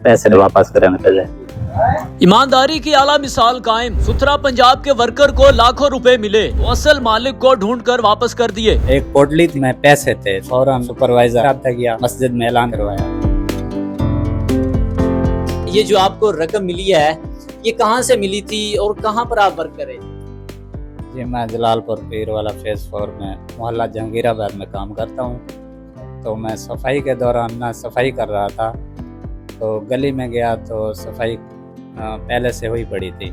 पैसे वापस करें पैसे। ईमानदारी की आला मिसाल कायम। सुथरा पंजाब के वर्कर को लाखों रुपए मिले, वो असल मालिक को ढूंढकर वापस कर दिए। एक पोटली में पैसे थे, फौरन सुपरवाइजर रब्ता किया, मस्जिद में ऐलान करवाया। ये जो आपको रकम मिली है, ये कहाँ से मिली थी और कहाँ पर आप वर्क करे? जी मैं जलालपुर पीर वाला फेज 4 में मोहल्ला जहांगीराबाद में काम करता हूँ। तो मैं सफाई के दौरान ना सफाई कर रहा था, तो गली में गया तो सफाई पहले से हुई पड़ी थी।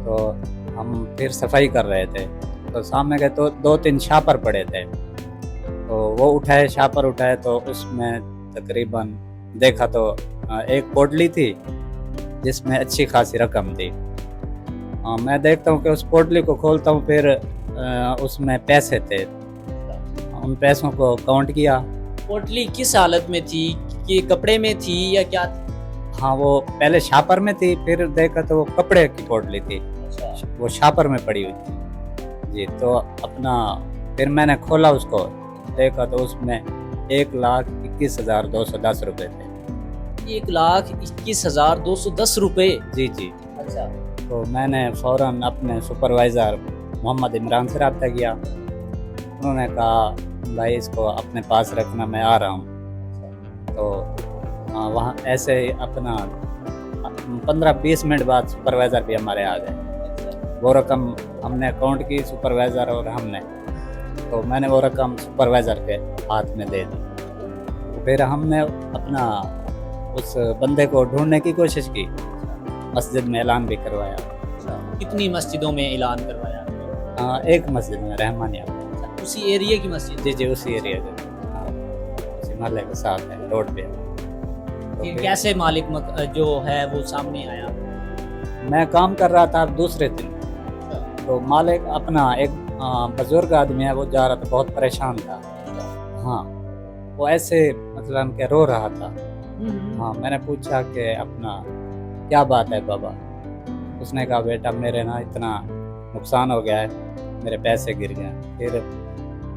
तो हम फिर सफाई कर रहे थे, तो सामने के तो 2-3 शापर पड़े थे, तो वो उठाए, शापर उठाए, तो उसमें तकरीबन देखा तो एक पोटली थी जिसमें अच्छी खासी रकम थी। मैं देखता हूँ कि उस पोटली को खोलता हूँ, फिर उसमें पैसे थे। उन पैसों को काउंट किया। पोटली किस हालत में थी, कि कपड़े में थी या क्या थी? हाँ, वो पहले शापर में थी, फिर देखा तो वो कपड़े की पोटली थी, वो शापर में पड़ी हुई थी जी। तो अपना फिर मैंने खोला, उसको देखा तो उसमें 1,21,210 रुपये थे। 1,21,210 रुपये? जी जी। अच्छा। तो मैंने फ़ौरन अपने सुपरवाइज़र मोहम्मद इमरान से रब्ता किया। उन्होंने कहा भाई इसको अपने पास रखना, मैं आ रहा हूँ। तो वहाँ ऐसे ही अपना 15-20 मिनट बाद सुपरवाइज़र भी हमारे आ गए। वो रकम हमने अकाउंट की, सुपरवाइज़र और हमने, तो मैंने वो रकम सुपरवाइज़र के हाथ में दे दी। फिर हमने अपना उस बंदे को ढूंढने की कोशिश की, मस्जिद में ऐलान भी करवाया। कितनी मस्जिदों में ऐलान करवाया? एक मस्जिद में, रहमानिया। उसी एरिया की मस्जिद? जी जी, उसी एरिया के, उसी मोहल्ले के साथ है, रोड पे। तो फिर कैसे मालिक जो है वो सामने आया? मैं काम कर रहा था दूसरे दिन, तो मालिक अपना एक बुजुर्ग आदमी है, वो जा रहा था, बहुत परेशान था। हाँ, वो ऐसे मतलब के रो रहा था। हाँ, मैंने पूछा कि अपना क्या बात है बाबा? उसने कहा बेटा मेरे ना इतना नुकसान हो गया है, मेरे पैसे गिर गए। फिर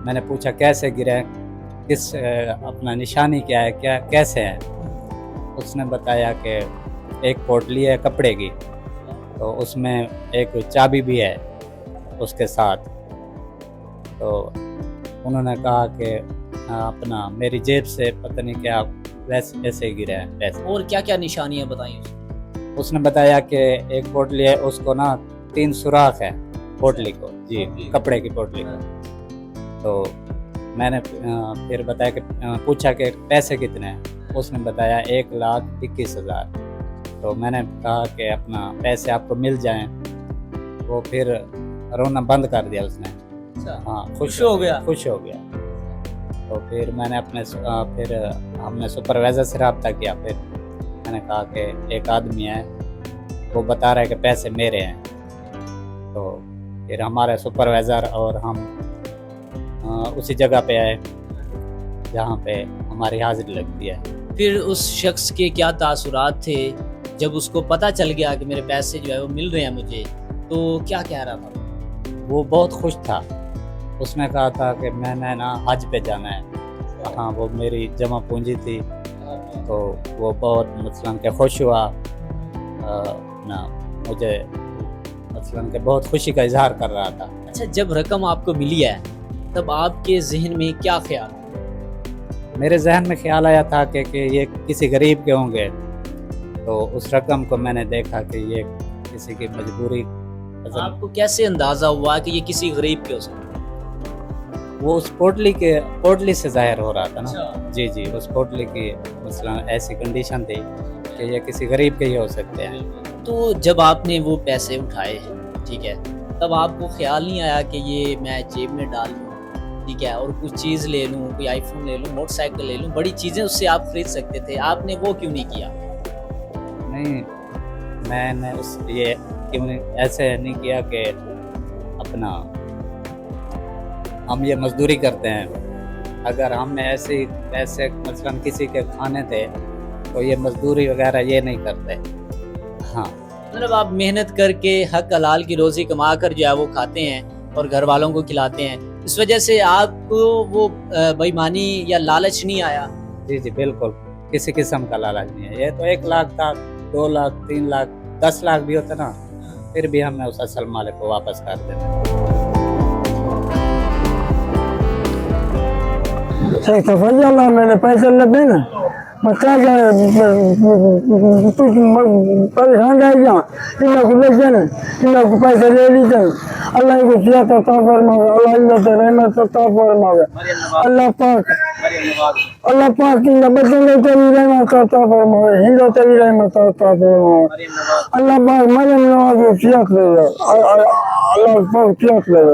मैंने पूछा कैसे गिरे, किस अपना निशानी क्या है, क्या कैसे है? उसने बताया कि एक पोटली है कपड़े की, तो उसमें एक चाबी भी है उसके साथ। तो उन्होंने कहा कि अपना मेरी जेब से पता नहीं क्या वैसे ऐसे गिरे हैं पैसे। और क्या क्या निशानियां बताई? उसने बताया कि एक पोटली है, उसको ना 3 सुराख है पोटली को, जी कपड़े की पोटली को। तो मैंने फिर बताया कि पूछा कि पैसे कितने हैं? उसने बताया 1,21,000। तो मैंने कहा कि अपना पैसे आपको मिल जाएं। वो फिर रोना बंद कर दिया उसने। हाँ, खुश हो गया। तो फिर मैंने अपने फिर हमने सुपरवाइज़र से रब्ता किया। फिर मैंने कहा कि एक आदमी है, वो बता रहा है कि पैसे मेरे हैं। तो फिर हमारे सुपरवाइज़र और हम उसी जगह पे आए जहाँ पे हमारी हाजिरी लगती है। फिर उस शख्स के क्या तासुरात थे जब उसको पता चल गया कि मेरे पैसे जो है वो मिल रहे हैं मुझे, तो क्या कह रहा था? वो बहुत खुश था। उसने कहा था कि मैंने ना हज पे जाना है। हाँ, वो मेरी जमा पूंजी थी, तो वो बहुत मतलब के खुश हुआ ना, मुझे मतलब के बहुत खुशी का इजहार कर रहा था। अच्छा, जब रकम आपको मिली है तब आपके जहन में क्या ख्याल? मेरे जहन में ख्याल आया था कि ये किसी गरीब के होंगे। तो उस रकम को मैंने देखा कि ये किसी की मजबूरी। आपको कैसे अंदाजा हुआ कि ये किसी गरीब के हो सकता? वो उस पोटली से जाहिर हो रहा था ना। अच्छा। जी जी, उस पोटली की मतलब ऐसी कंडीशन थी कि ये किसी गरीब के ही हो सकते हैं। तो जब आपने वो पैसे उठाए, ठीक है, तब आपको ख्याल नहीं आया कि ये मैं जेब में डाल लूँ, ठीक है, और कुछ चीज़ ले लूँ, कोई आईफोन ले लूँ, मोटरसाइकिल ले लूँ, बड़ी चीज़ें उससे आप खरीद सकते थे, आपने वो क्यों नहीं किया? नहीं, मैंने उस ये क्यों ऐसे नहीं किया कि अपना हम ये मजदूरी करते हैं। अगर हमने ऐसे मसलन किसी के खाने थे तो ये मजदूरी वगैरह ये नहीं करते। हाँ, मतलब आप मेहनत करके हक हलाल की रोज़ी कमा कर जो है वो खाते हैं और घर वालों को खिलाते हैं, इस वजह से आपको वो बेईमानी या लालच नहीं आया? जी जी बिल्कुल। किसी किस्म का लालच नहीं है। ये तो 1 लाख था, 2 लाख, 3 लाख, 10 लाख भी होता ना, फिर भी हमने उस असल मालिक को वापस कर देना। शेख फजल अल्लाह मैंने पैसे लगे ना, मैं क्या परेशान रह गया, इन्हें को लेके ना, इन्हें को पैसे ले लीजिए, अल्लाह को सिया तो फरमावे, अल्लाह इन्हें तो रहमत तो फरमावे, अल्लाह पाक इन्हें बदले तो भी रहमत तो फरमावे, हिंदू तो भी रहमत तो फरमावे, अल्लाह पाक मरियम नवाज को सिया ले, अल्लाह पाक सिया ले।